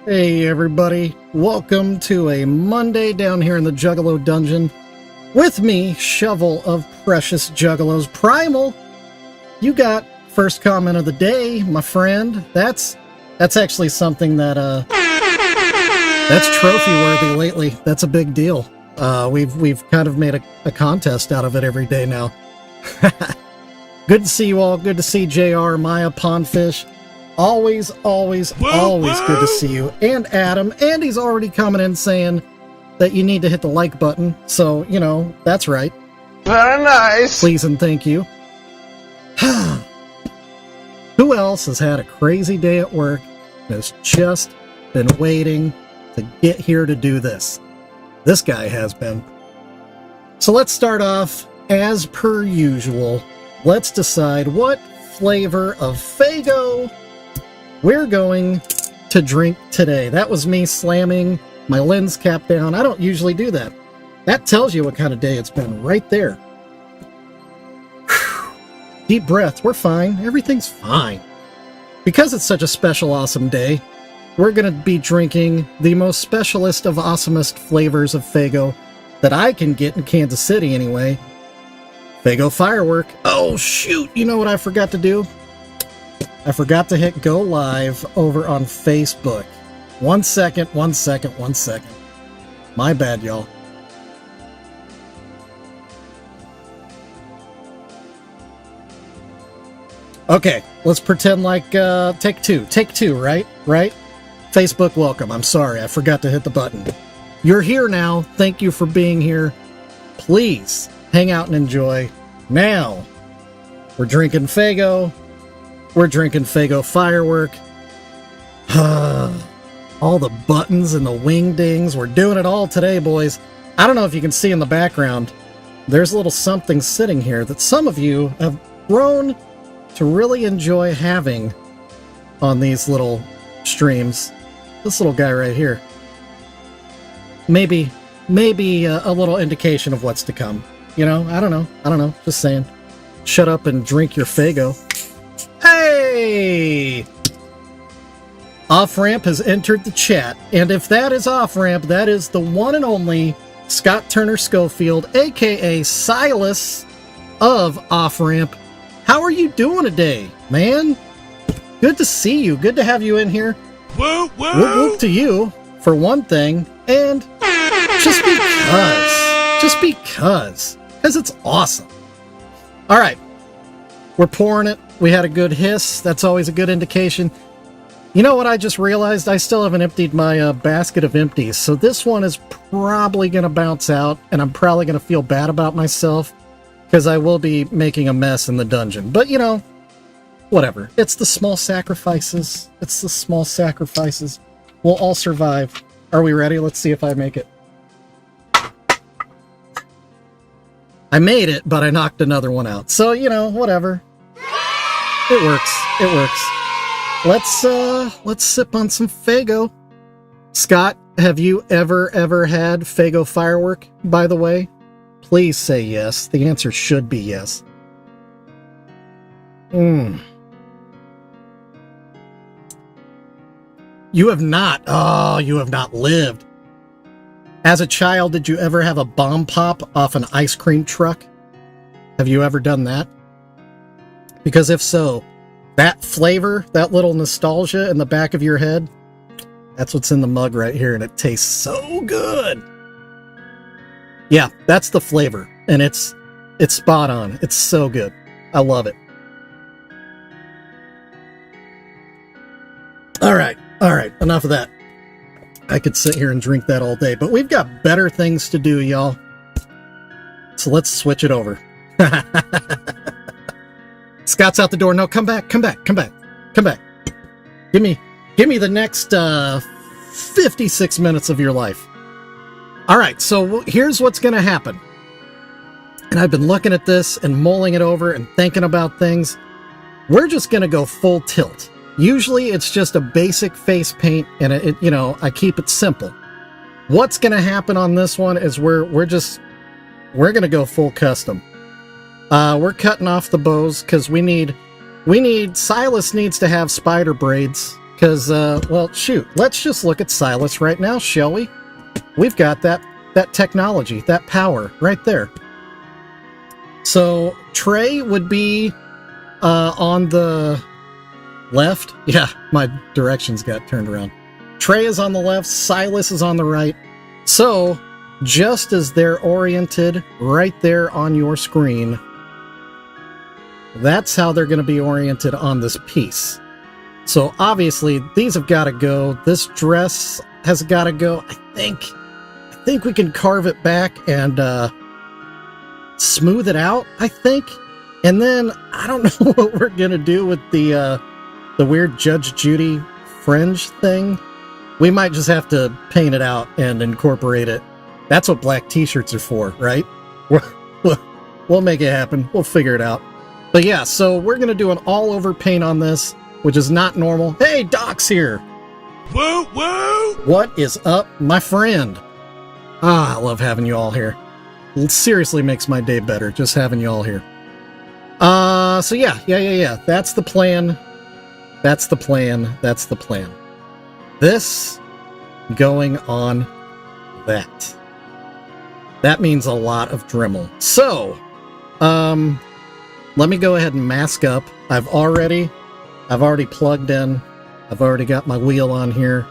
Hey everybody, welcome to a Monday down here in the Juggalo dungeon with me, Shovel of Precious Juggalos. Primal, you got first comment of the day, my friend. That's actually something that that's trophy worthy lately. That's a big deal. We've kind of made a contest out of it every day now. Good to see you all. Good to see JR, Maya, Pondfish. Always good to see you. And Adam, and he's already coming in saying that you need to hit the like button. So, you know, that's right. Very nice. Please and thank you. Who else has had a crazy day at work and has just been waiting to get here to do this? This guy has been. So let's start off, as per usual. Let's decide what flavor of Faygo we're going to drink today. That was me slamming my lens cap down. I don't usually do that. That tells you what kind of day it's been right there. Whew. Deep breath. We're fine. Everything's fine. Because it's such a special, awesome day, we're going to be drinking the most specialist of awesomest flavors of Faygo that I can get in Kansas City anyway. Faygo Firework. Oh, shoot. You know what I forgot to do? I forgot to hit go live over on Facebook. One second. My bad, y'all. Okay, let's pretend like take two. Take two, right? Right? Facebook welcome. I'm sorry, I forgot to hit the button. You're here now. Thank you for being here. Please hang out and enjoy. Now, we're drinking Faygo. We're drinking Faygo Firework. All the buttons and the wing dings. We're doing it all today, boys. I don't know if you can see in the background. There's a little something sitting here that some of you have grown to really enjoy having on these little streams. This little guy right here. Maybe a little indication of what's to come. You know, I don't know. Just saying. Shut up and drink your Faygo. Hey! Off Ramp has entered the chat, and if that is Off Ramp, that is the one and only Scott Turner Schofield, aka Silas of Off Ramp. How are you doing today, man? Good to see you. Good to have you in here. Woo, woo. Whoop whoop to you, for one thing, and just because it's awesome. All right, we're pouring it. We had a good hiss. That's always a good indication. You know what I just realized? I still haven't emptied my basket of empties, so this one is probably going to bounce out, and I'm probably going to feel bad about myself because I will be making a mess in the dungeon. But, you know, whatever. It's the small sacrifices. It's the small sacrifices. We'll all survive. Are we ready? Let's see if I make it. I made it, but I knocked another one out. So, you know, whatever. It works. Let's sip on some Faygo. Scott, have you ever had Faygo Firework, by the way? Please say yes. The answer should be yes. You have not. Oh, you have not lived. As a child, did you ever have a bomb pop off an ice cream truck? Have you ever done that? Because if so, that flavor, that little nostalgia in the back of your head, that's what's in the mug right here, and it tastes so good. Yeah, that's the flavor, and it's spot on. It's so good. I love it. All right, enough of that. I could sit here and drink that all day, but we've got better things to do, y'all. So let's switch it over. Scott's out the door. No, come back. Give me the next 56 minutes of your life. All right, so here's what's going to happen. And I've been looking at this and mulling it over and thinking about things. We're just going to go full tilt. Usually it's just a basic face paint, and it you know, I keep it simple. What's going to happen on this one is we're going to go full custom. We're cutting off the bows because we need Silas needs to have spider braids Because, well, shoot, let's just look at Silas right now, shall we? We've got that technology, that power right there. So Trey would be on the left. Yeah, my directions got turned around. Trey is on the left, Silas is on the right. So, just as they're oriented right there on your screen, that's how they're going to be oriented on this piece. So obviously, these have got to go. This dress has got to go. I think we can carve it back and smooth it out, I think. And then, I don't know what we're going to do with the weird Judge Judy fringe thing. We might just have to paint it out and incorporate it. That's what black t-shirts are for, right? We'll make it happen. We'll figure it out. But yeah, so we're going to do an all-over paint on this, which is not normal. Hey, Doc's here! Woo, woo! What is up, my friend? Ah, I love having you all here. It seriously makes my day better, just having you all here. So yeah. That's the plan. That's the plan. That's the plan. This going on that. That means a lot of Dremel. So, let me go ahead and mask up. I've already plugged in. I've already got my wheel on here.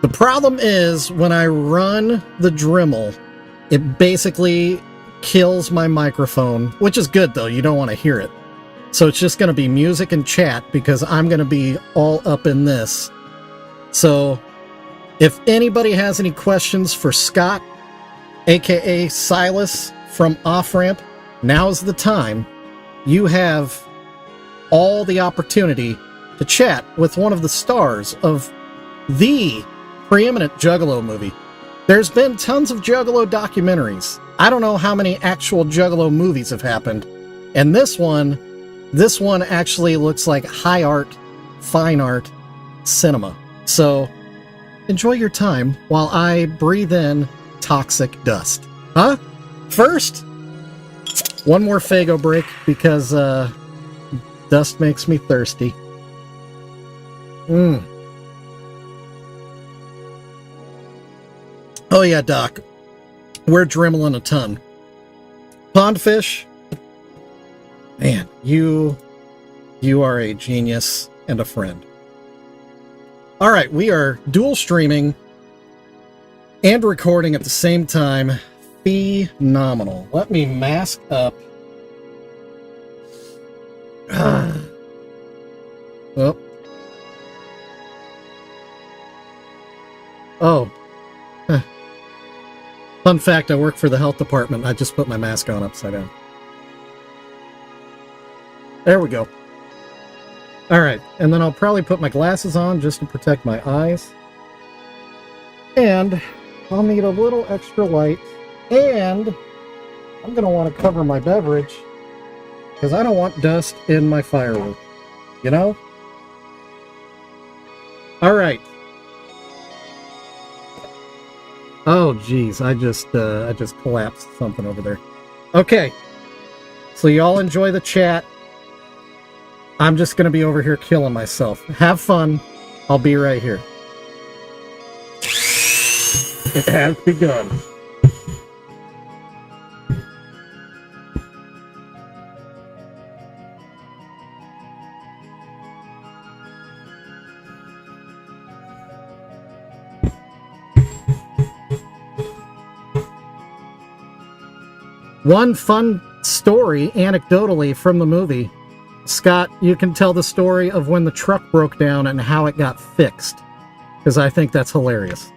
The problem is when I run the Dremel, it basically kills my microphone, which is good though. You don't want to hear it. So it's just going to be music and chat because I'm going to be all up in this. So if anybody has any questions for Scott, aka Silas from Off Ramp, now's the time. You have all the opportunity to chat with one of the stars of the preeminent Juggalo movie. There's been tons of Juggalo documentaries. I don't know how many actual Juggalo movies have happened. And this one actually looks like high art, fine art, cinema. So enjoy your time while I breathe in toxic dust. Huh? First, one more Faygo break because dust makes me thirsty. Oh yeah, Doc. We're dremeling a ton. Pondfish, man, you are a genius and a friend. All right, we are dual streaming and recording at the same time. Phenomenal. Let me mask up. Oh. Huh. Fun fact, I work for the health department. I just put my mask on upside down. There we go. Alright, and then I'll probably put my glasses on just to protect my eyes. And I'll need a little extra light. And I'm going to want to cover my beverage because I don't want dust in my firework. You know? Alright. Oh, geez, I just collapsed something over there. Okay, so y'all enjoy the chat. I'm just gonna be over here killing myself. Have fun. I'll be right here. It has begun. One fun story, anecdotally, from the movie. Scott, you can tell the story of when the truck broke down and how it got fixed, because I think that's hilarious.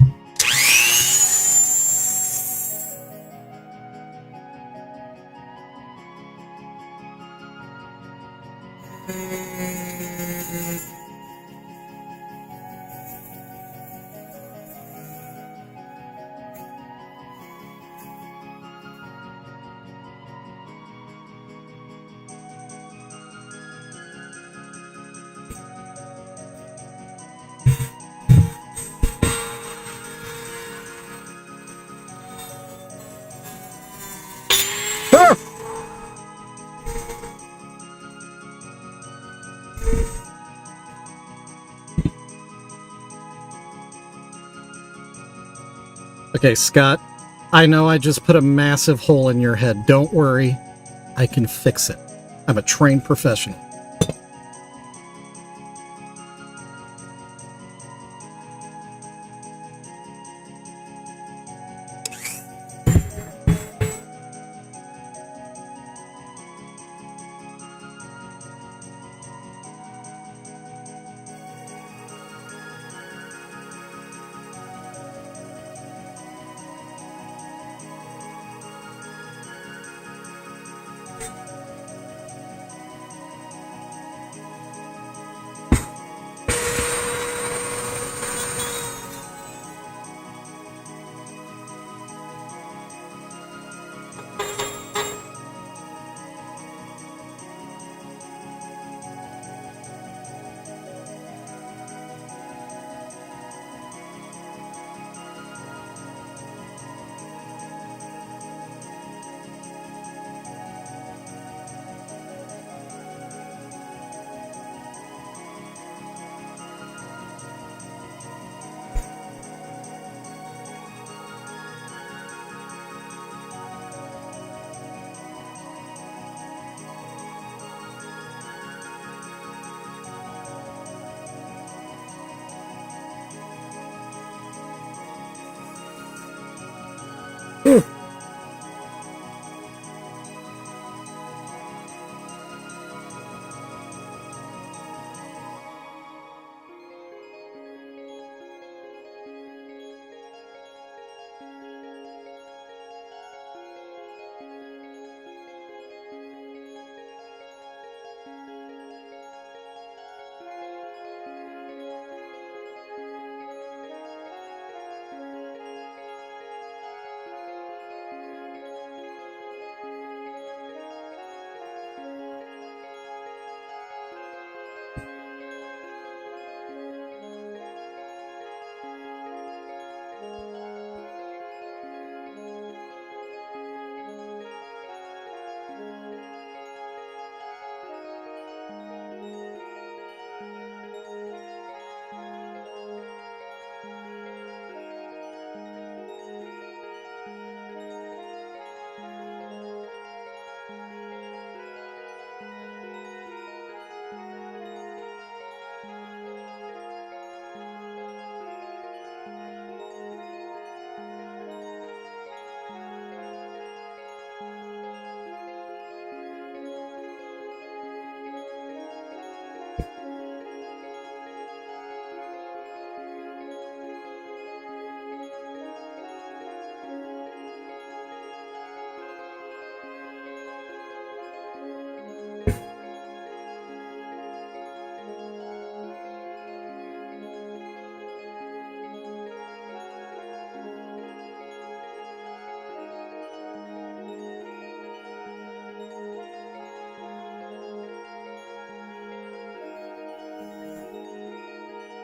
Okay, Scott, I know I just put a massive hole in your head. Don't worry. I can fix it. I'm a trained professional.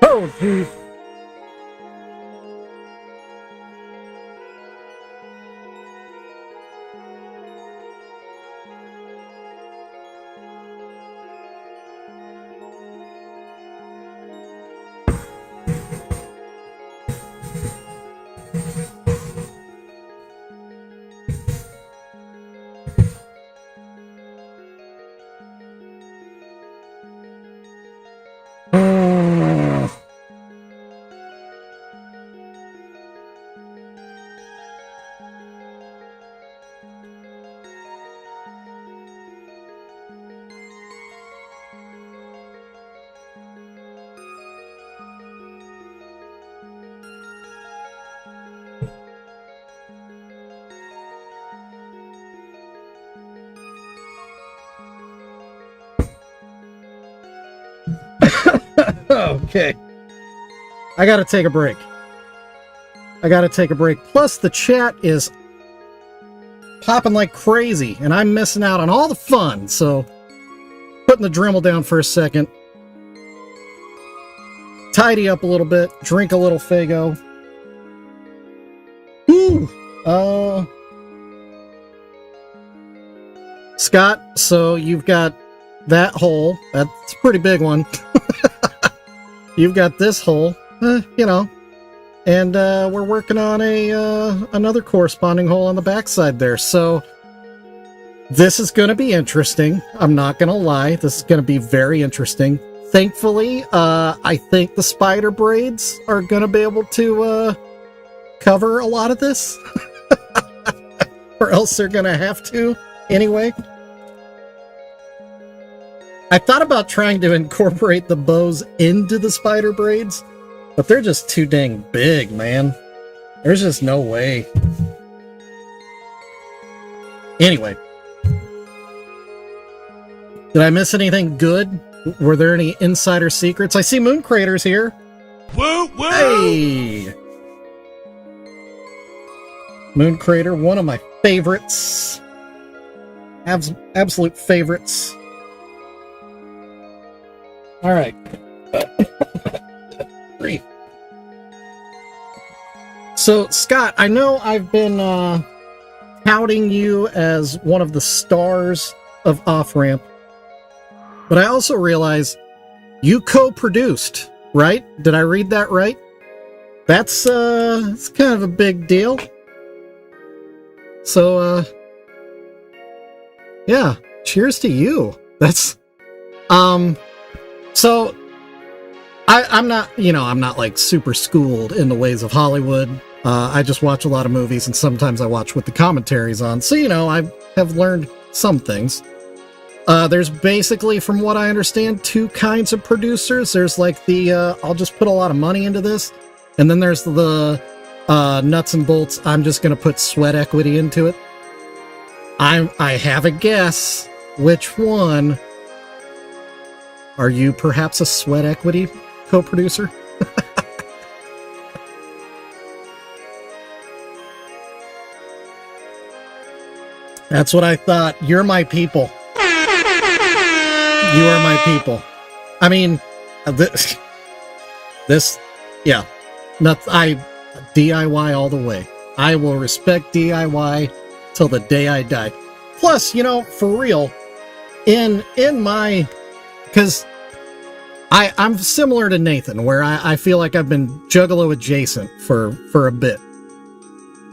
Oh, jeez. Okay. I gotta take a break. Plus, the chat is popping like crazy, and I'm missing out on all the fun, so putting the Dremel down for a second. Tidy up a little bit, drink a little Faygo. Woo! Scott, so you've got that hole. That's a pretty big one. You've got this hole. You know, And we're working on another corresponding hole on the backside there. So this is going to be interesting. I'm not going to lie. This is going to be very interesting. Thankfully, I think the spider braids are going to be able to cover a lot of this. Or else they're going to have to anyway. I thought about trying to incorporate the bows into the spider braids, but they're just too dang big, man. There's just no way. Anyway. Did I miss anything good? Were there any insider secrets? I see Moon Crater's here. Woo, woo! Hey! Moon Crater, one of my favorites. Absolute favorites. Alright. Great. So, Scott, I know I've been touting you as one of the stars of Off Ramp, but I also realize you co-produced, right? Did I read that right? That's it's kind of a big deal. So, yeah, cheers to you. That's, so, I'm not, I'm not like super schooled in the ways of Hollywood. I just watch a lot of movies, and sometimes I watch with the commentaries on. So, I have learned some things. There's basically, from what I understand, two kinds of producers. There's like the, I'll just put a lot of money into this. And then there's the nuts and bolts, I'm just going to put sweat equity into it. I have a guess. Which one? Are you perhaps a sweat equity co-producer? That's what I thought. You're my people. You are my people. I mean, this, yeah. DIY all the way. I will respect DIY till the day I die. Plus, for real, in my, because I'm similar to Nathan, where I feel like I've been Juggalo adjacent for a bit.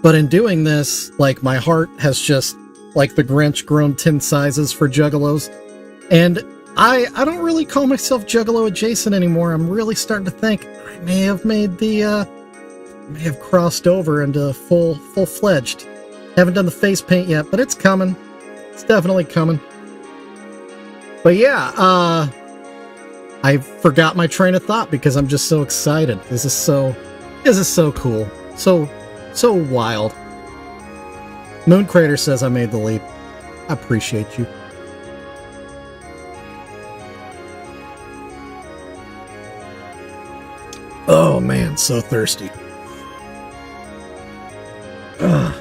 But in doing this, like, my heart has just, like the Grinch, grown 10 sizes for Juggalos. And I don't really call myself Juggalo adjacent anymore. I'm really starting to think I may have made the, may have crossed over into full-fledged. Haven't done the face paint yet, but it's coming. It's definitely coming. But yeah, I forgot my train of thought because I'm just so excited. This is so cool. So wild. Moon Crater says I made the leap. I appreciate you. Oh man, so thirsty. Ugh.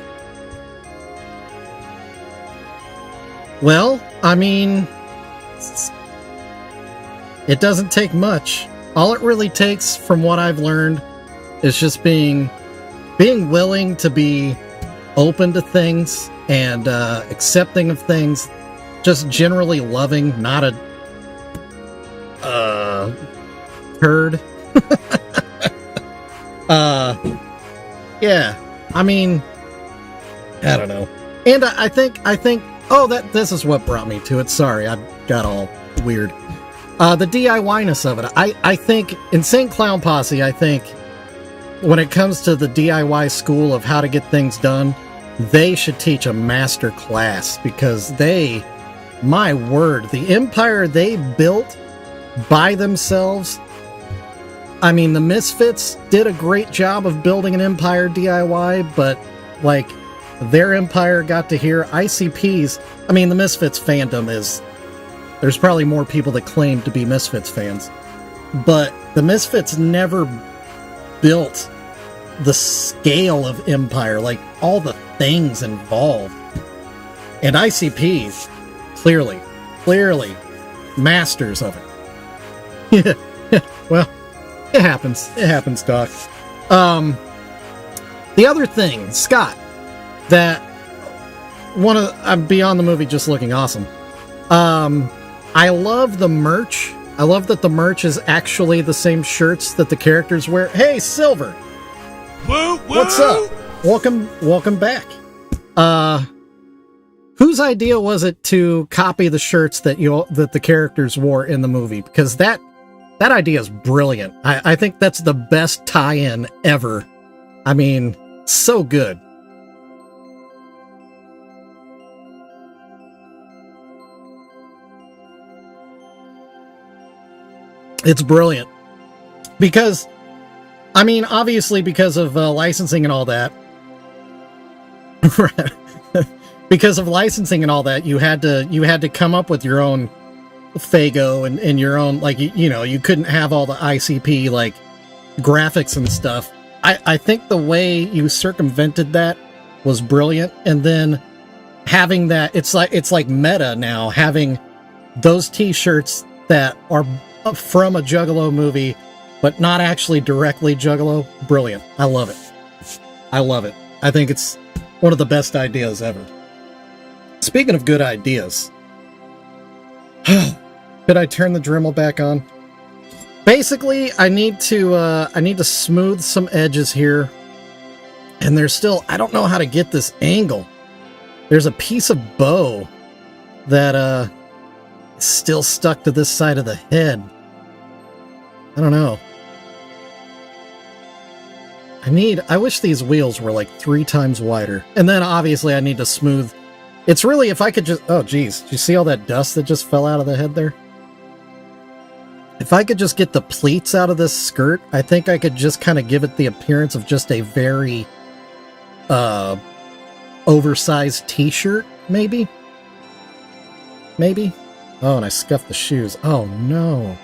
Well, I mean, it doesn't take much. All it really takes, from what I've learned, is just being willing to be open to things and accepting of things, just generally loving, not a turd. Yeah, I mean, I don't know. And I think, oh, this is what brought me to it. Sorry, I got all weird. The DIY-ness of it. I think, Insane Clown Posse, I think, when it comes to the DIY school of how to get things done, they should teach a master class, because my word, the empire they built by themselves. I mean, the Misfits did a great job of building an empire DIY, but, like, their empire got to hear ICP's. I mean, the Misfits fandom there's probably more people that claim to be Misfits fans, but the Misfits never built the scale of empire, like all the things involved. And ICP's clearly masters of it. Well, it happens, Doc. The other thing, Scott, that I'm beyond the movie just looking awesome. I love the merch. I love that the merch is actually the same shirts that the characters wear. Hey, Silver! Woo, woo. What's up? Welcome back. Whose idea was it to copy the shirts that the characters wore in the movie? Because that idea is brilliant. I think that's the best tie-in ever. I mean, so good. It's brilliant. Because, I mean, obviously because of licensing and all that. Because of licensing and all that, you had to come up with your own Fago and your own, like, you know, you couldn't have all the ICP, like, graphics and stuff. I think the way you circumvented that was brilliant. And then having that, it's like meta now, having those t-shirts that are from a Juggalo movie, but not actually directly Juggalo. Brilliant. I love it. I love it. I think it's one of the best ideas ever. Speaking of good ideas, could I turn the Dremel back on? Basically, I need to smooth some edges here, and there's still, I don't know how to get this angle. There's a piece of bow that is still stuck to this side of the head. I don't know. I wish these wheels were like 3 times wider. And then obviously I need to smooth. It's really, if I could just, oh geez, did you see all that dust that just fell out of the head there? If I could just get the pleats out of this skirt, I think I could just kind of give it the appearance of just a very oversized t-shirt, maybe? Maybe? Oh, and I scuffed the shoes. Oh no.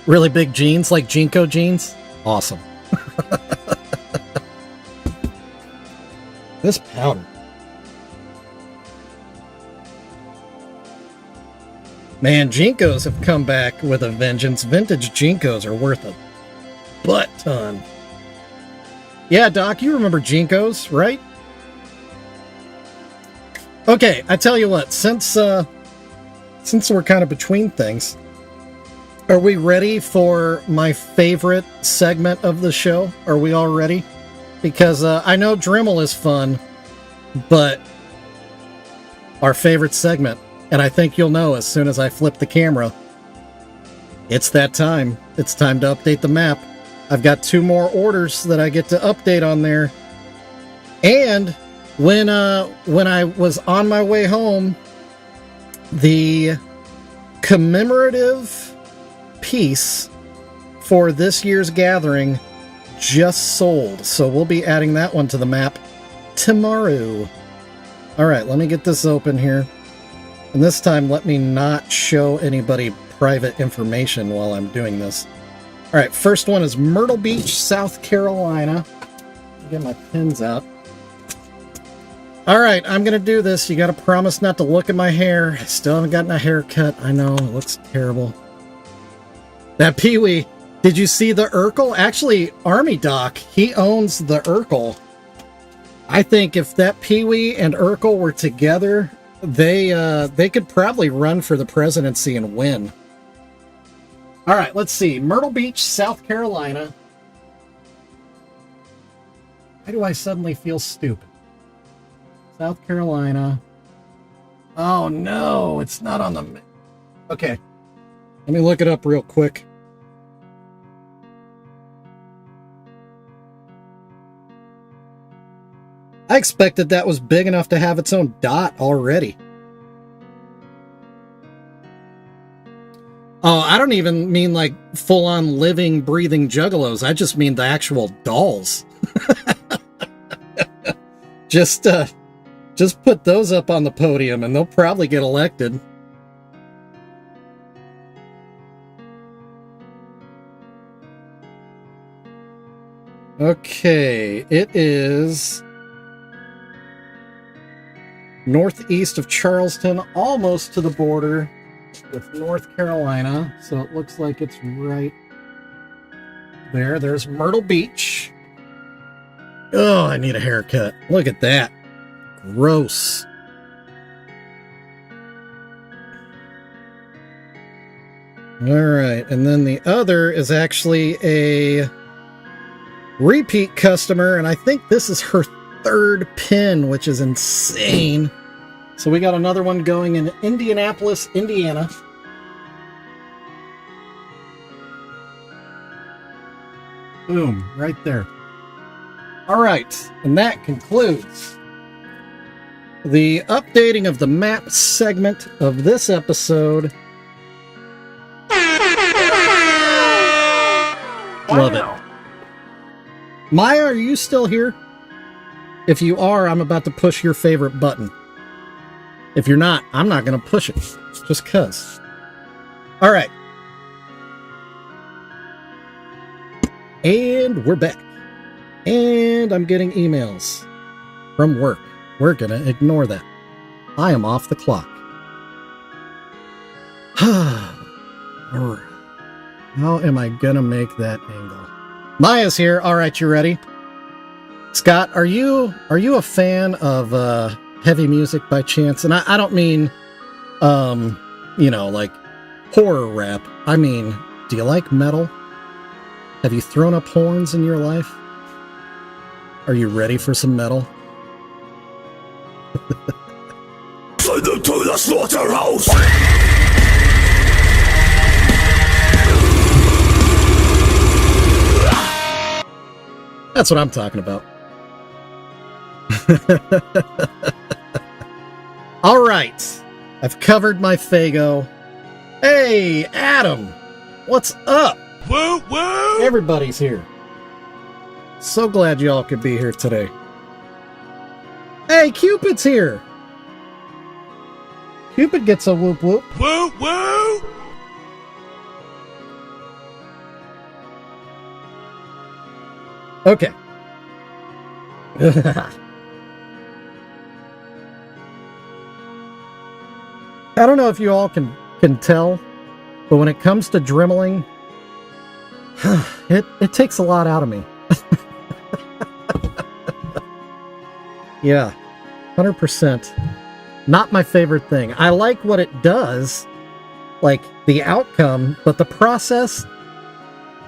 Really big jeans, like Jinko jeans? Awesome. This powder. Man, Jinkos have come back with a vengeance. Vintage Jinkos are worth a butt ton. Yeah, Doc, you remember Jinkos, right? Okay, I tell you what, since we're kind of between things, are we ready for my favorite segment of the show? Are we all ready? Because I know Dremel is fun, but our favorite segment, and I think you'll know as soon as I flip the camera, it's that time. It's time to update the map. I've got 2 more orders that I get to update on there. And when I was on my way home, the commemorative piece for this year's gathering just sold, so we'll be adding that one to the map tomorrow. Alright, let me get this open here, and this time let me not show anybody private information while I'm doing this. Alright, first one is Myrtle Beach, South Carolina. Get my pins out. Alright, I'm gonna do this. You gotta promise not to look at my hair. I still haven't gotten a haircut. I know, it looks terrible. That Pee-wee, did you see the Urkel? Actually, Army Doc, he owns the Urkel. I think if that Pee-wee and Urkel were together, they could probably run for the presidency and win. All right, let's see. Myrtle Beach, South Carolina. Why do I suddenly feel stupid? South Carolina. Oh no, it's not on the... Okay. Let me look it up real quick. I expected that was big enough to have its own dot already. Oh, I don't even mean like full-on living, breathing juggalos. I just mean the actual dolls. Just put those up on the podium and they'll probably get elected. Okay, it is northeast of Charleston, almost to the border with North Carolina. So it looks like it's right there. There's Myrtle Beach. Oh, I need a haircut. Look at that. Gross. Alright, and then the other is actually a repeat customer, and I think this is her third pin, which is insane. So we got another one going in Indianapolis, Indiana. Boom, right there. Alright, and that concludes the updating of the map segment of this episode. Love it. Maya, are you still here? If you are, I'm about to push your favorite button. If you're not, I'm not going to push it. Just cuz. Alright. And we're back. And I'm getting emails from work. We're going to ignore that. I am off the clock. Alright. How am I going to make that angle? Maya's here. Alright, you ready? Scott, are you a fan of heavy music by chance? And I don't mean, you know, like horror rap. I mean, do you like metal? Have you thrown up horns in your life? Are you ready for some metal? Send them to the slaughterhouse! That's what I'm talking about. All right, I've covered my Fago. Hey, Adam, what's up? Woo woo! Everybody's here. So glad y'all could be here today. Hey, Cupid's here. Cupid gets a whoop whoop. Woo woo! Okay. I don't know if you all can tell, but when it comes to dremeling, it takes a lot out of me. Yeah, 100%. Not my favorite thing. I like what it does, like the outcome, but the process,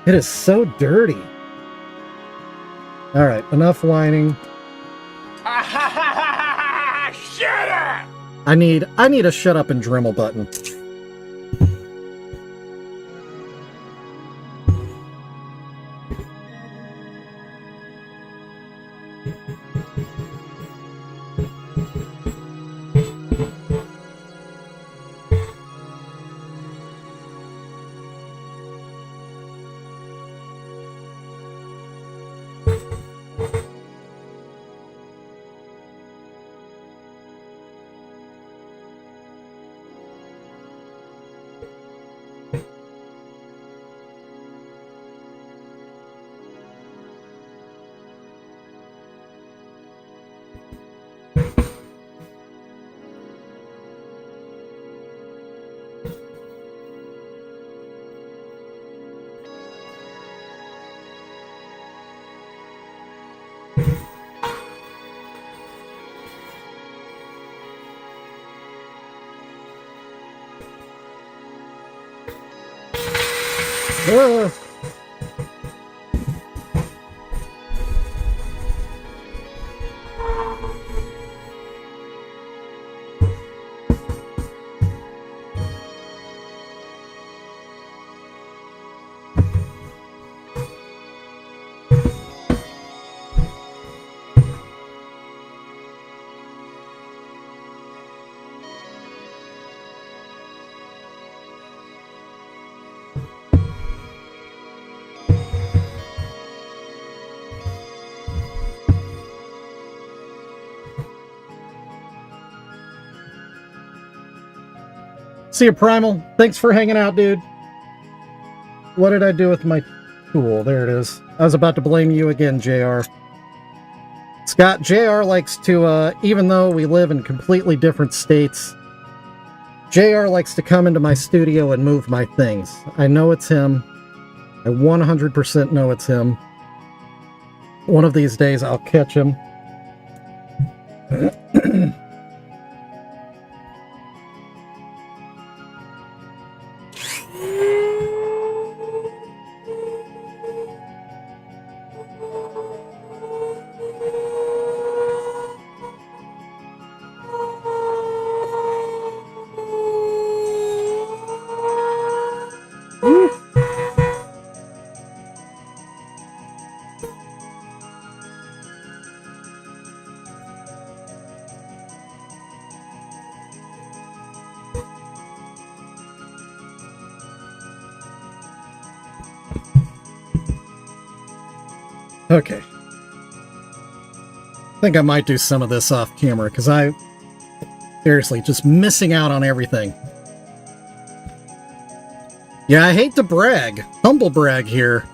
it is so dirty. All right, enough whining. Shut up! I need a shut up and Dremel button. Ugh. See you, Primal. Thanks for hanging out, dude. What did I do with my tool? There it is. I was about to blame you again, JR. Scott, JR likes to, even though we live in completely different states, JR likes to come into my studio and move my things. I know it's him. I 100% know it's him. One of these days, I'll catch him. Okay. I think I might do some of this off camera, because seriously, just missing out on everything. Yeah, I hate to brag, humble brag here,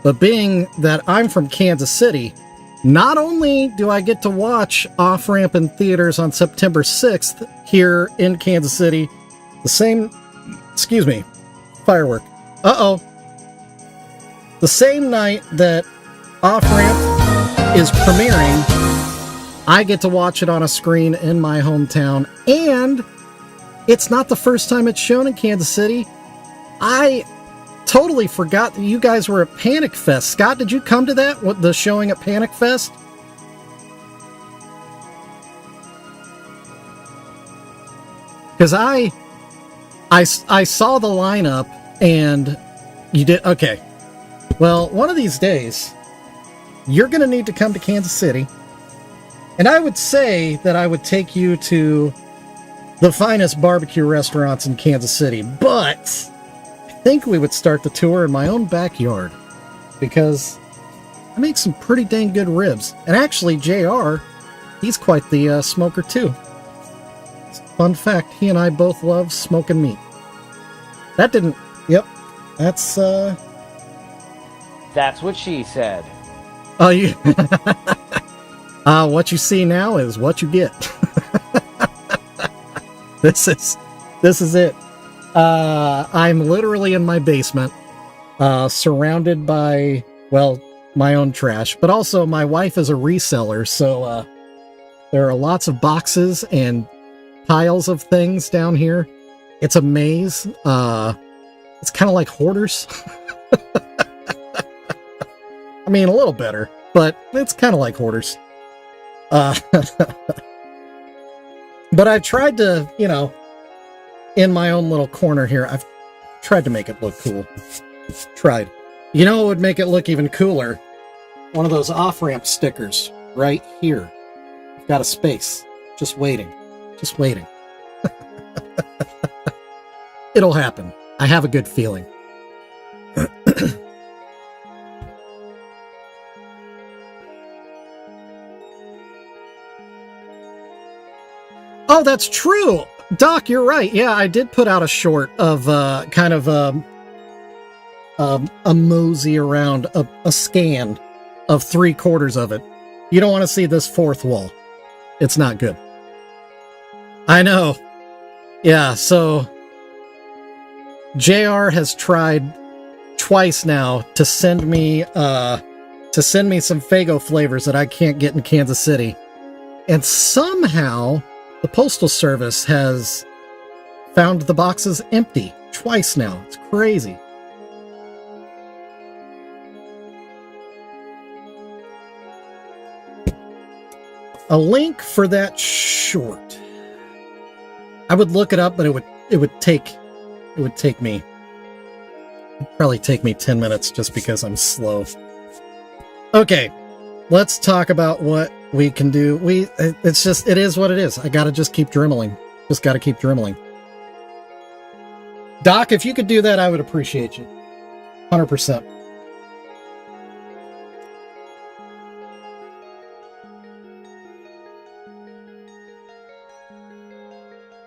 but being that I'm from Kansas City, not only do I get to watch Off Ramp in theaters on September 6th here in Kansas City, the same night that Off Ramp is premiering, I get to watch it on a screen in my hometown, and it's not the first time it's shown in Kansas City. I totally forgot that you guys were at Panic Fest. Scott, did you come to that? What, the showing at Panic Fest? Because I saw the lineup, and you did. Okay. Well, one of these days, you're going to need to come to Kansas City. And I would say that I would take you to the finest barbecue restaurants in Kansas City. But I think we would start the tour in my own backyard, because I make some pretty dang good ribs. And actually, JR, he's quite the smoker too. Fun fact, he and I both love smoking meat. That didn't... Yep. That's what she said. Oh, you... what you see now is what you get. This is it. I'm literally in my basement, surrounded by, well, my own trash, but also my wife is a reseller, so there are lots of boxes and piles of things down here. It's a maze. It's kind of like Hoarders. I mean, a little better, but it's kind of like Hoarders. But I've tried to, in my own little corner here, I've tried to make it look cool. Tried. You know what would make it look even cooler? One of those off-ramp stickers right here. I've got a space. Just waiting. Just waiting. It'll happen. I have a good feeling. Oh, that's true! Doc, you're right. Yeah, I did put out a short of kind of a mosey around, a scan of 3/4 of it. You don't want to see this fourth wall. It's not good. I know. Yeah, so JR has tried twice now to send me some Faygo flavors that I can't get in Kansas City. And somehow the Postal Service has found the boxes empty twice now. It's crazy. A link for that short. I would look it up, but it would probably take me 10 minutes just because I'm slow. Okay, let's talk about what we can do. It is what it is. I gotta just keep dremeling. Just gotta keep dremeling. Doc, if you could do that, I would appreciate you. 100%.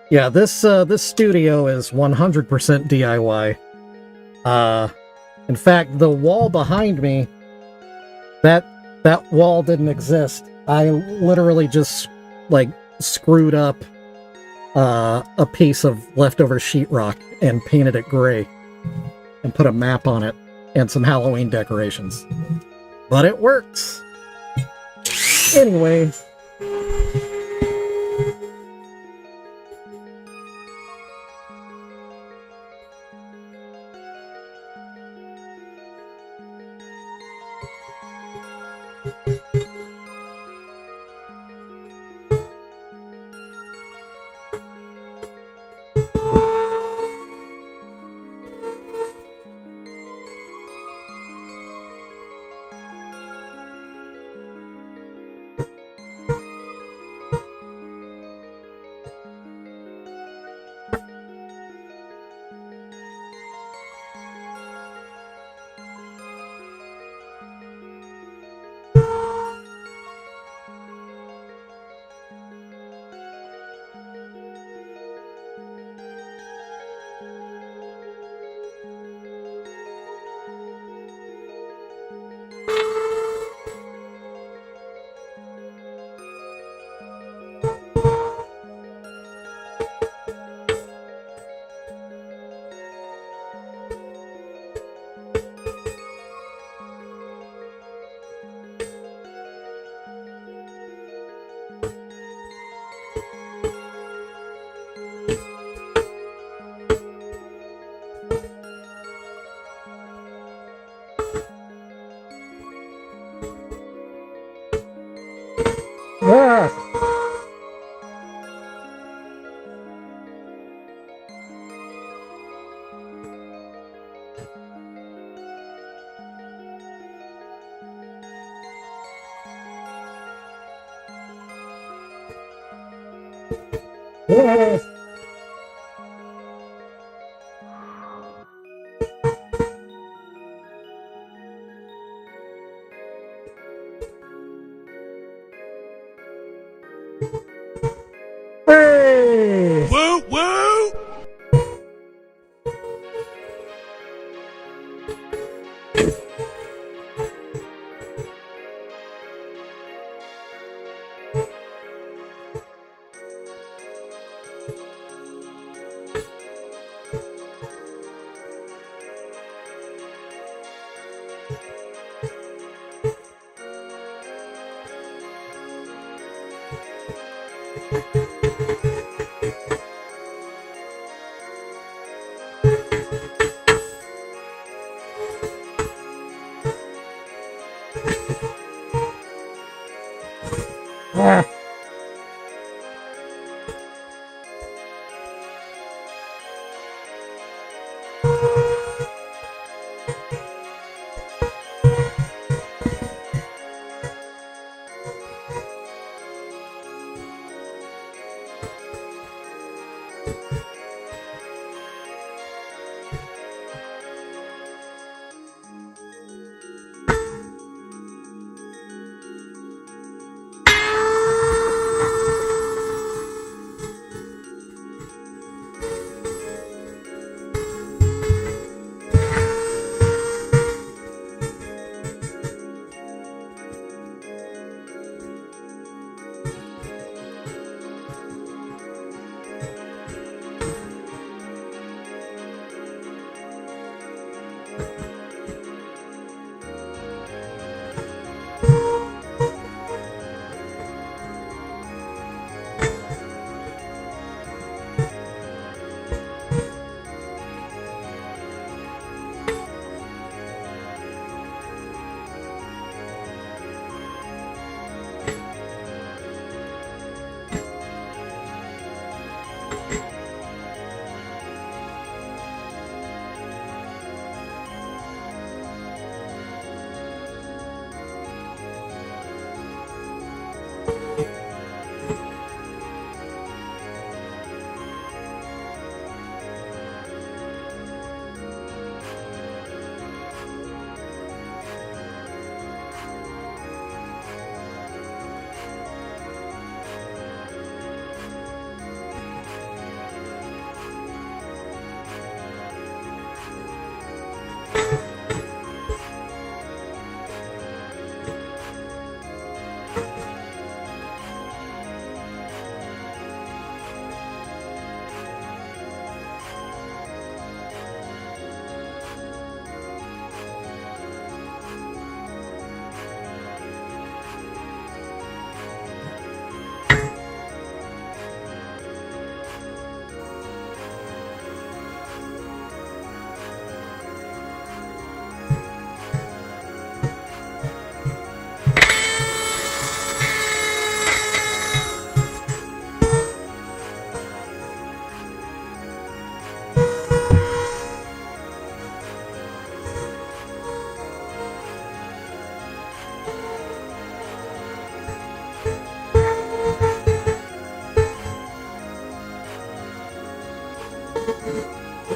Yeah, this studio is 100% DIY. In fact, the wall behind me, that wall didn't exist. I literally just screwed up a piece of leftover sheetrock and painted it gray and put a map on it and some Halloween decorations. But it works. Anyway. Oh. Hey! Woo woo! Ah.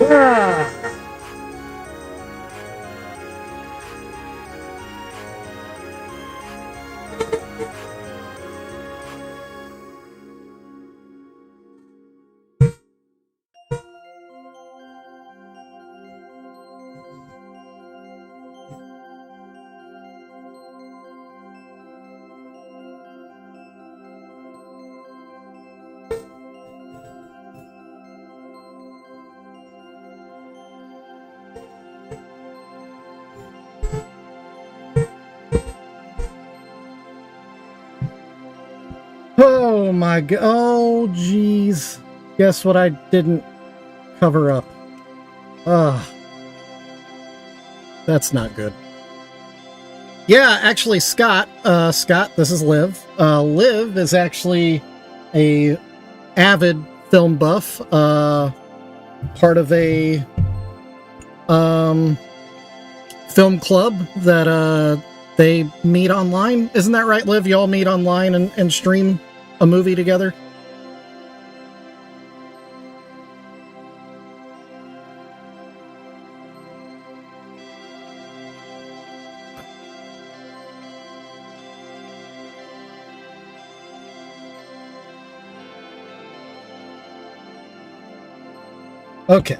Ah. Oh my god. Oh, jeez. Guess what I didn't cover up? Ugh. That's not good. Yeah, actually, Scott, this is Liv. Liv is actually a avid film buff, part of a film club that they meet online. Isn't that right, Liv? You all meet online and stream a movie together? Okay.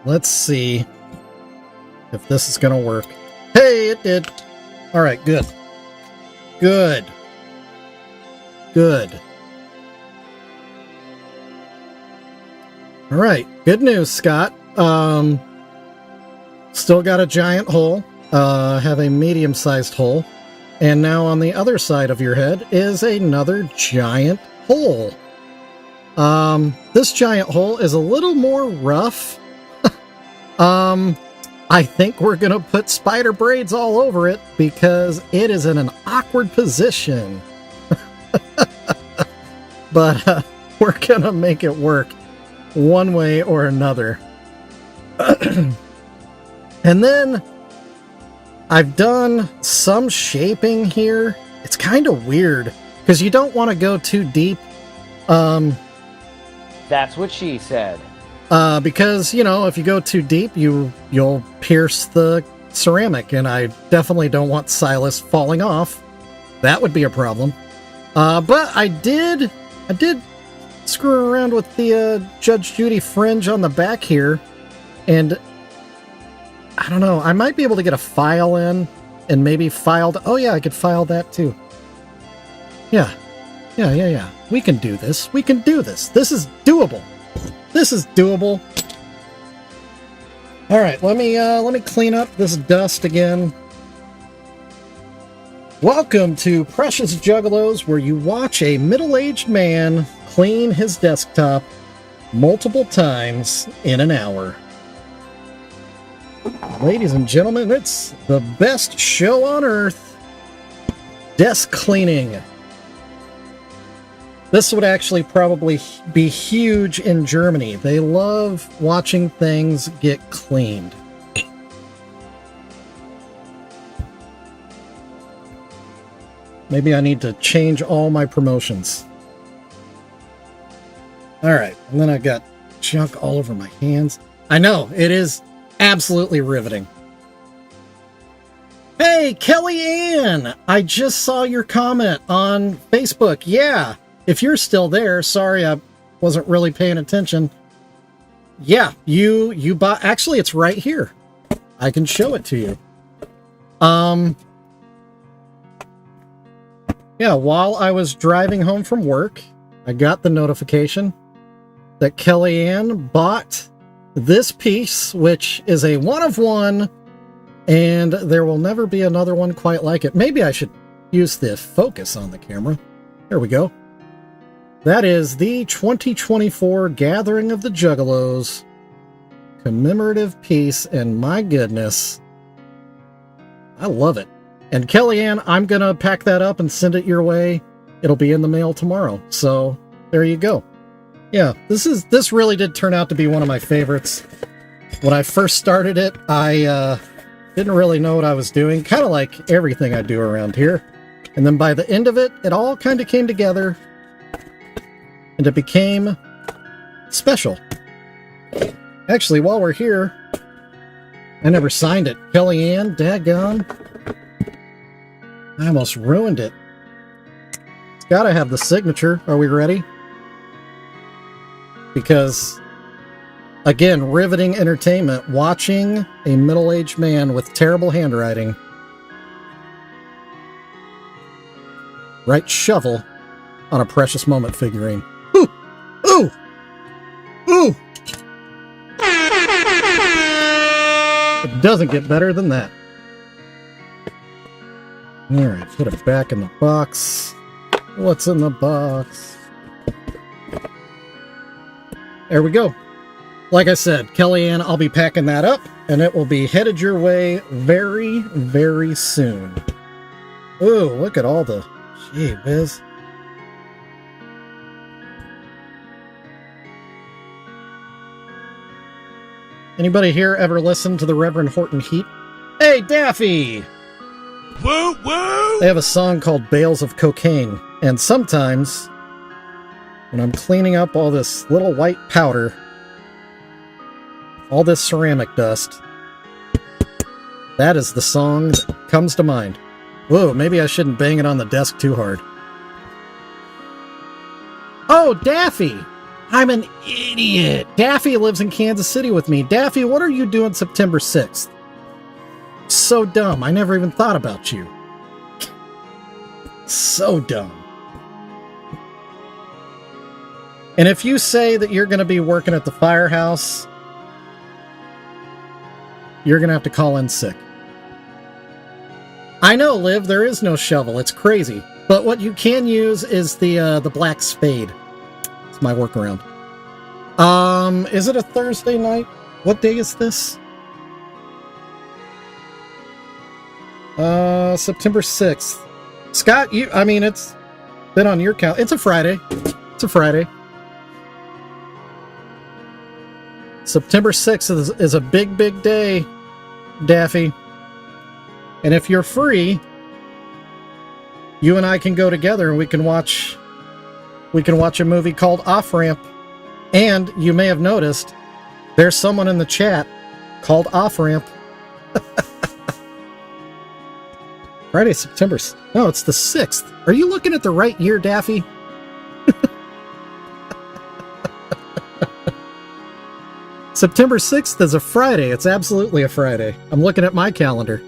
Let's see if this is going to work. Hey, it did. All right, good. Good. Good. All right, good news, Scott. Still got a giant hole. Have a medium-sized hole. And now on the other side of your head is another giant hole. This giant hole is a little more rough. I think we're going to put spider braids all over it because it is in an awkward position. But we're going to make it work one way or another. And then I've done some shaping here. It's kind of weird because you don't want to go too deep. That's what she said. Because, you know, if you go too deep, you'll pierce the ceramic, and I definitely don't want Silas falling off. That would be a problem. But I did screw around with the Judge Judy fringe on the back here, and I don't know, I might be able to get a file in and maybe filed. Oh yeah, I could file that too. Yeah. We can do this. We can do this. This is doable. This is doable. All right, let me clean up this dust again. Welcome to Precious Juggalos, where you watch a middle-aged man clean his desktop multiple times in an hour. Ladies and gentlemen, it's the best show on earth. Desk cleaning. This would actually probably be huge in Germany. They love watching things get cleaned. Maybe I need to change all my promotions. Alright, and then I got junk all over my hands. I know, it is absolutely riveting. Hey, Kelly Ann! I just saw your comment on Facebook. Yeah, if you're still there, sorry I wasn't really paying attention. Yeah, you bought... Actually, it's right here. I can show it to you. Yeah, while I was driving home from work, I got the notification that Kelly Ann bought this piece, which is a one of one, and there will never be another one quite like it. Maybe I should use the focus on the camera. There we go. That is the 2024 Gathering of the Juggalos commemorative piece, and my goodness, I love it. And Kelly Ann, I'm going to pack that up and send it your way. It'll be in the mail tomorrow. So there you go. Yeah, this really did turn out to be one of my favorites. When I first started it, I didn't really know what I was doing, kind of like everything I do around here. And then by the end of it, it all kind of came together, and it became special. Actually, while we're here, I never signed it. Kelly Ann, daggone. I almost ruined it. It's got to have the signature. Are we ready? Because, again, riveting entertainment. Watching a middle-aged man with terrible handwriting write shovel on a Precious Moment figurine. Ooh! Ooh! Ooh! It doesn't get better than that. Alright, put it back in the box. What's in the box? There we go. Like I said, Kelly Ann, I'll be packing that up, and it will be headed your way very, very soon. Ooh, look at all the... Gee whiz. Anybody here ever listen to the Reverend Horton Heat? Hey, Daffy! Woo woo! They have a song called Bales of Cocaine, and sometimes when I'm cleaning up all this little white powder, all this ceramic dust, that is the song that comes to mind. Whoa, maybe I shouldn't bang it on the desk too hard. Oh, Daffy! I'm an idiot. Daffy lives in Kansas City with me. Daffy, what are you doing September 6th? So dumb. I never even thought about you. So dumb. And if you say that you're going to be working at the firehouse, you're going to have to call in sick. I know, Liv, there is no shovel. It's crazy. But what you can use is the black spade. It's my workaround. Is it a Thursday night? What day is this? September 6th. Scott, it's been on your calendar. It's a Friday. It's a Friday. September 6th is a big, big day, Daffy. And if you're free, you and I can go together and we can watch a movie called Off Ramp. And you may have noticed there's someone in the chat called Off Ramp. Friday, September. No, it's the 6th. Are you looking at the right year, Daffy? September 6th is a Friday. It's absolutely a Friday. I'm looking at my calendar.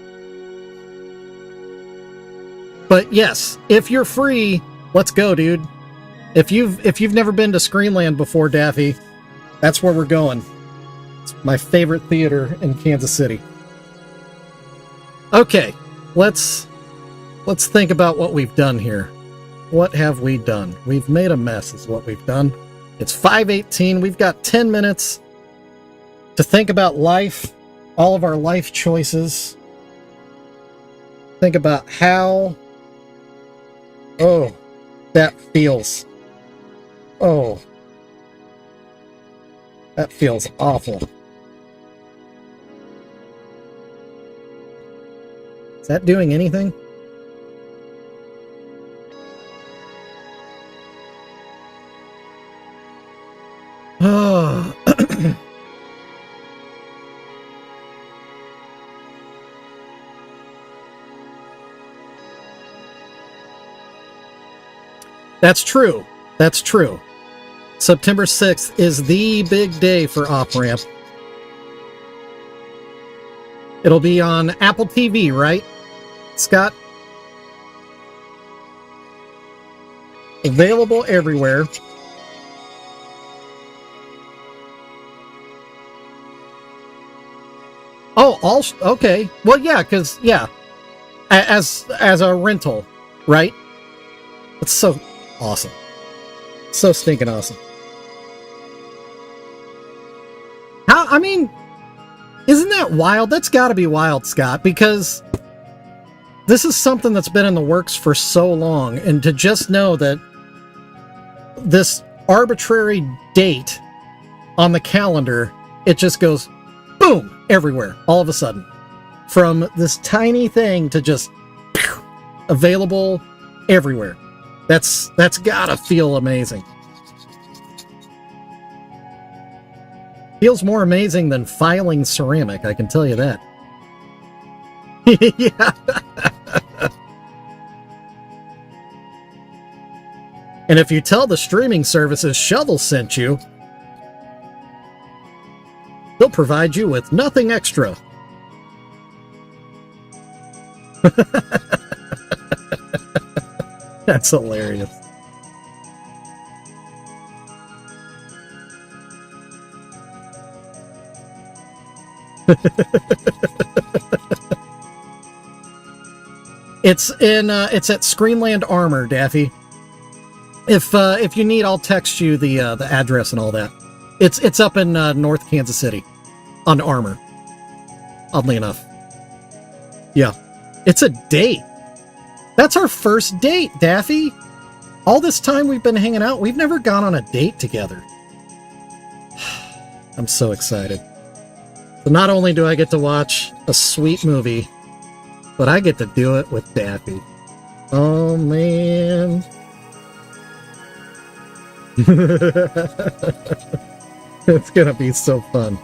But yes, if you're free, let's go, dude. If you've never been to Screenland before, Daffy, that's where we're going. It's my favorite theater in Kansas City. Okay, let's think about what we've done here. What have we done? We've made a mess is what we've done. It's 5:18. We've got 10 minutes to think about life, all of our life choices. Think about how, that feels. Oh, that feels awful. Is that doing anything? Oh. That's true. That's true. September 6th is the big day for Off Ramp. It'll be on Apple TV, right, Scott? Available everywhere. Oh, okay. Well, yeah, because, yeah, as a rental, right? It's so awesome. So stinking awesome. Isn't that wild? That's got to be wild, Scott, because this is something that's been in the works for so long, and to just know that this arbitrary date on the calendar, it just goes boom everywhere all of a sudden. From this tiny thing to just available everywhere. That's gotta feel amazing. Feels more amazing than filing ceramic, I can tell you that. Yeah. And if you tell the streaming services Shovel sent you, they'll provide you with nothing extra. That's hilarious. It's at Screenland Armor, Daffy. If you need, I'll text you the address and all that. It's up in North Kansas City on Armor. Oddly enough. Yeah. It's a date. That's our first date, Daffy. All this time we've been hanging out, we've never gone on a date together. I'm so excited. So not only do I get to watch a sweet movie, but I get to do it with Daffy. Oh, man. It's gonna be so fun.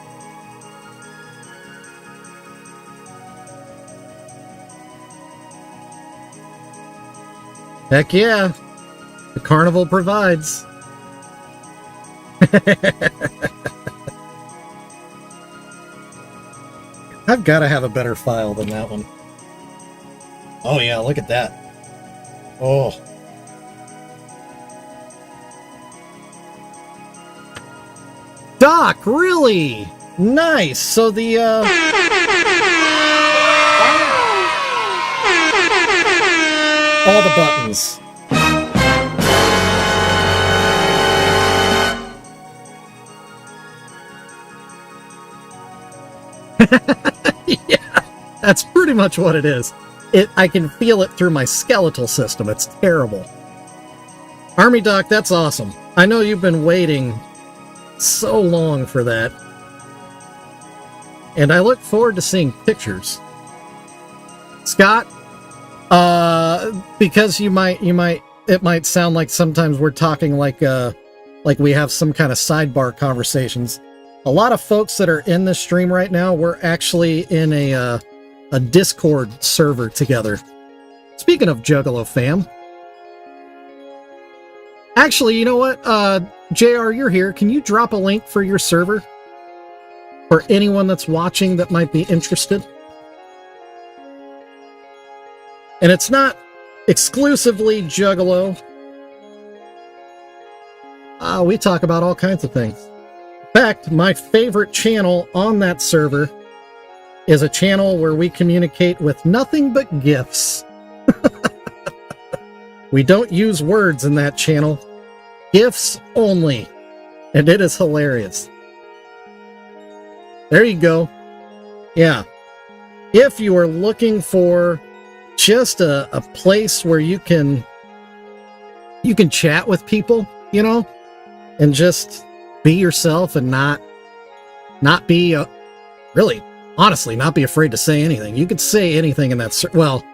Heck yeah. The carnival provides. I've got to have a better file than that one. Oh yeah, look at that. Oh. Doc, really? Nice. So the, all the buttons. Yeah, that's pretty much what it is. I can feel it through my skeletal system. It's terrible. Army Doc, that's awesome. I know you've been waiting so long for that. And I look forward to seeing pictures. Scott, because it might sound like sometimes we're talking like we have some kind of sidebar conversations. A lot of folks that are in this stream right now, we're actually in a Discord server together. Speaking of Juggalo fam. Actually, you know what? JR, you're here. Can you drop a link for your server? For anyone that's watching that might be interested? And it's not exclusively Juggalo. We talk about all kinds of things. In fact, my favorite channel on that server is a channel where we communicate with nothing but GIFs. We don't use words in that channel. GIFs only. And it is hilarious. There you go. Yeah. If you are looking for just a place where you can chat with people, you know, and just be yourself and not be really, honestly, not be afraid to say anything. You could say anything in that. Well,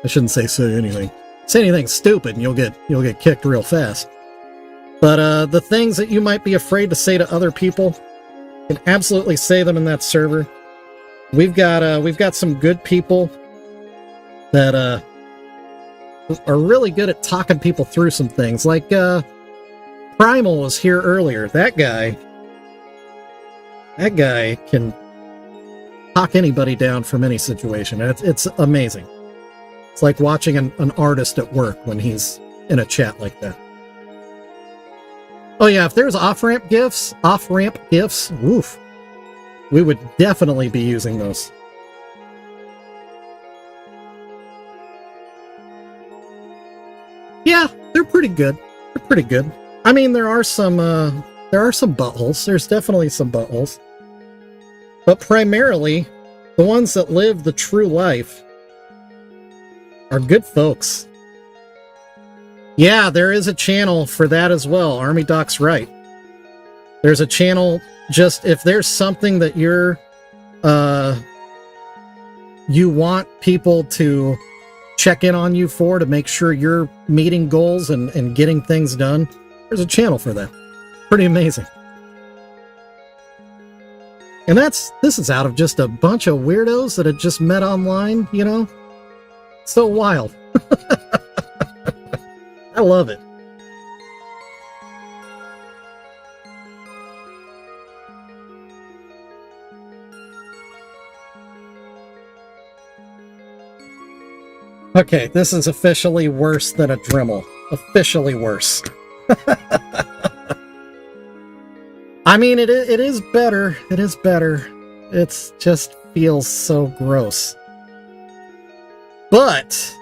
I shouldn't say anything. Say anything stupid, and you'll get kicked real fast. But the things that you might be afraid to say to other people, you can absolutely say them in that server. We've got some good people that are really good at talking people through some things. Like Primal was here earlier. That guy can talk anybody down from any situation. It's amazing. It's like watching an artist at work when he's in a chat like that. Oh yeah, if there's off-ramp gifts, woof, we would definitely be using those. Yeah, they're pretty good. They're pretty good. I mean, there are some buttholes. There's definitely some buttholes. But primarily, the ones that live the true life are good folks. Yeah, there is a channel for that as well. Army Doc's right. There's a channel, just if there's something that you want people to check in on you for to make sure you're meeting goals and getting things done, there's a channel for that. Pretty amazing. And this is out of just a bunch of weirdos that had just met online, you know? So wild. I love it. Okay, this is officially worse than a Dremel. Officially worse. I mean, it is better. It is better. It just feels so gross. But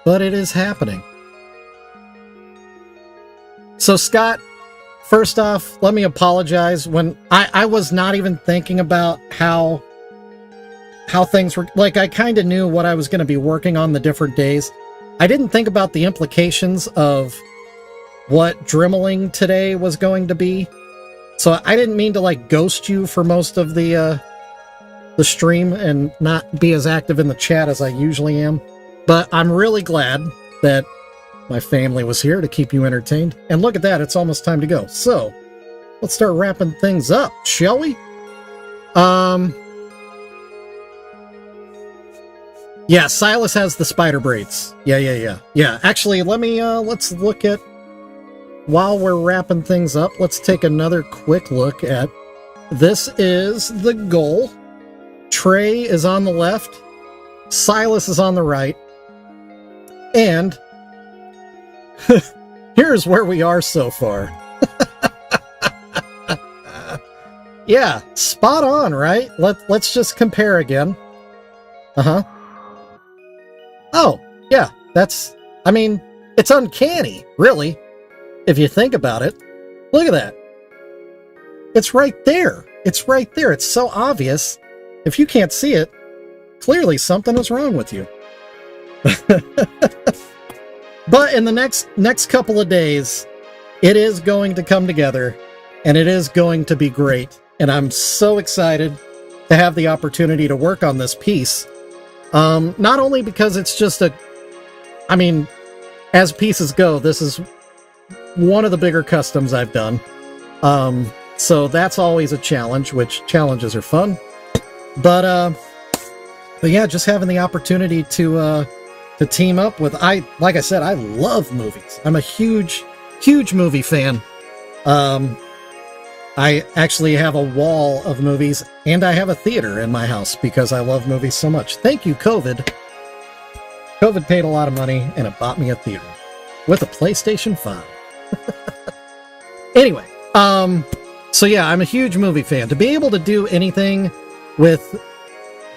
it is happening. So Scott, first off, let me apologize. When I was not even thinking about how things were, like, I kind of knew what I was going to be working on the different days. I didn't think about the implications of what dremeling today was going to be. So I didn't mean to like ghost you for most of the stream and not be as active in the chat as I usually am. But I'm really glad that my family was here to keep you entertained. And look at that, it's almost time to go. So let's start wrapping things up, shall we? Yeah, Silas has the spider braids. Yeah. Actually, let me let's look at while we're wrapping things up, let's take another quick look at this. Is the goal. Trey is on the left, Silas is on the right, and here's where we are so far. Yeah, spot on, right? Let's just compare again. Oh, yeah, I mean, it's uncanny, really, if you think about it. Look at that. It's right there. It's right there. It's so obvious. If you can't see it, clearly something is wrong with you. But in the next couple of days, it is going to come together, and it is going to be great. And I'm so excited to have the opportunity to work on this piece. Not only because it's just as pieces go, this is one of the bigger customs I've done. So that's always a challenge, which challenges are fun. But yeah, just having the opportunity to team up with, like I said, I love movies. I'm a huge movie fan. I actually have a wall of movies, and I have a theater in my house because I love movies so much. Thank you, COVID. COVID paid a lot of money, and it bought me a theater with a PlayStation 5. Anyway, so yeah, I'm a huge movie fan. To be able to do anything with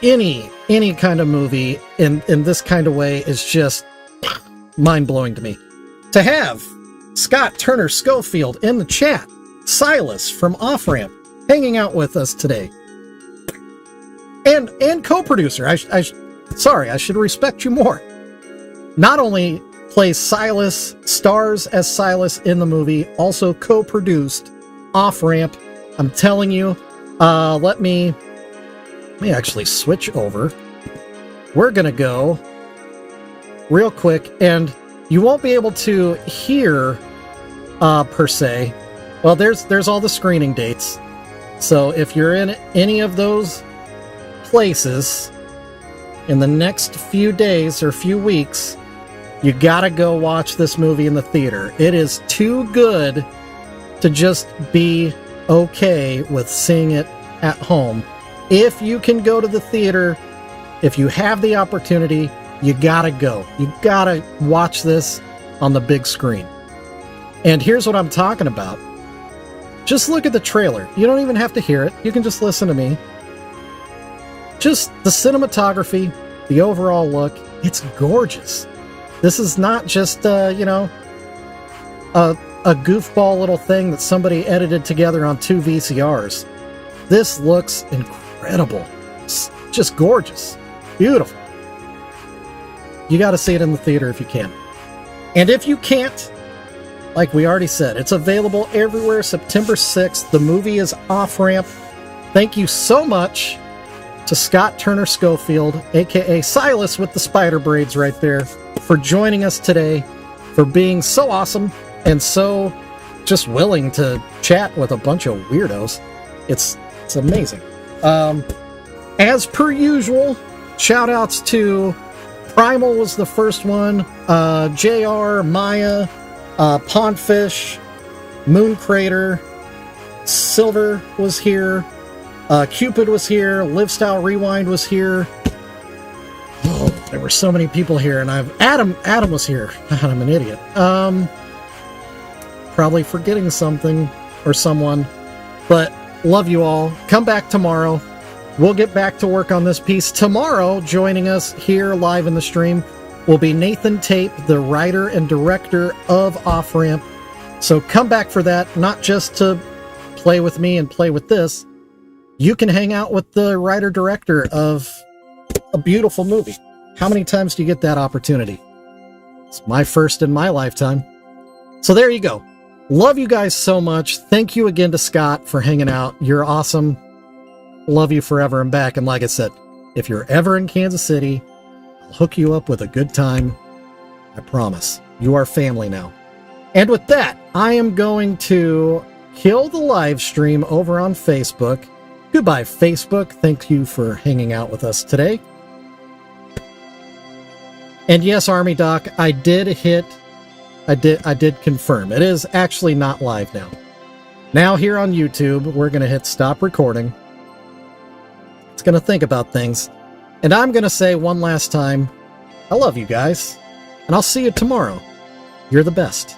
any kind of movie in this kind of way is just mind-blowing to me. To have Scott Turner Schofield in the chat, Silas from Off Ramp hanging out with us today, and co-producer. Sorry, I should respect you more. Not only plays Silas, stars as Silas in the movie, also co-produced Off Ramp. I'm telling you, let me actually switch over. We're gonna go real quick, and you won't be able to hear per se. Well, there's all the screening dates. So if you're in any of those places in the next few days or few weeks, you gotta go watch this movie in the theater. It is too good to just be okay with seeing it at home. If you can go to the theater, if you have the opportunity, you gotta go. You gotta watch this on the big screen. And here's what I'm talking about. Just look at the trailer. You don't even have to hear it. You can just listen to me. Just the cinematography, the overall look, it's gorgeous. This is not just, a goofball little thing that somebody edited together on 2 VCRs. This looks incredible. It's just gorgeous. Beautiful. You got to see it in the theater if you can. And if you can't, like we already said, it's available everywhere September 6th. The movie is Off Ramp. Thank you so much to Scott Turner Schofield, aka Silas with the spider braids right there, for joining us today, for being so awesome and so just willing to chat with a bunch of weirdos. It's amazing. As per usual, shout outs to Primal was the first one, JR, Maya, Pondfish, Moon Crater, Silver was here, Cupid was here, Livestyle Rewind was here. Oh, there were so many people here, and Adam was here. God, I'm an idiot. Probably forgetting something or someone, but love you all. Come back tomorrow. We'll get back to work on this piece. Tomorrow, joining us here live in the stream, will be Nathan Tape, the writer and director of Off Ramp. So come back for that, not just to play with me and play with this. You can hang out with the writer-director of a beautiful movie. How many times do you get that opportunity? It's my first in my lifetime. So there you go. Love you guys so much. Thank you again to Scott for hanging out. You're awesome. Love you forever and back. And like I said, if you're ever in Kansas City, I'll hook you up with a good time. I promise. You are family now. And with that, I am going to kill the live stream over on Facebook. Goodbye, Facebook. Thank you for hanging out with us today. And yes, Army Doc, I did hit I did confirm. It is actually not live now. Now here on YouTube, we're going to hit stop recording. It's going to think about things. And I'm going to say one last time, I love you guys. And I'll see you tomorrow. You're the best.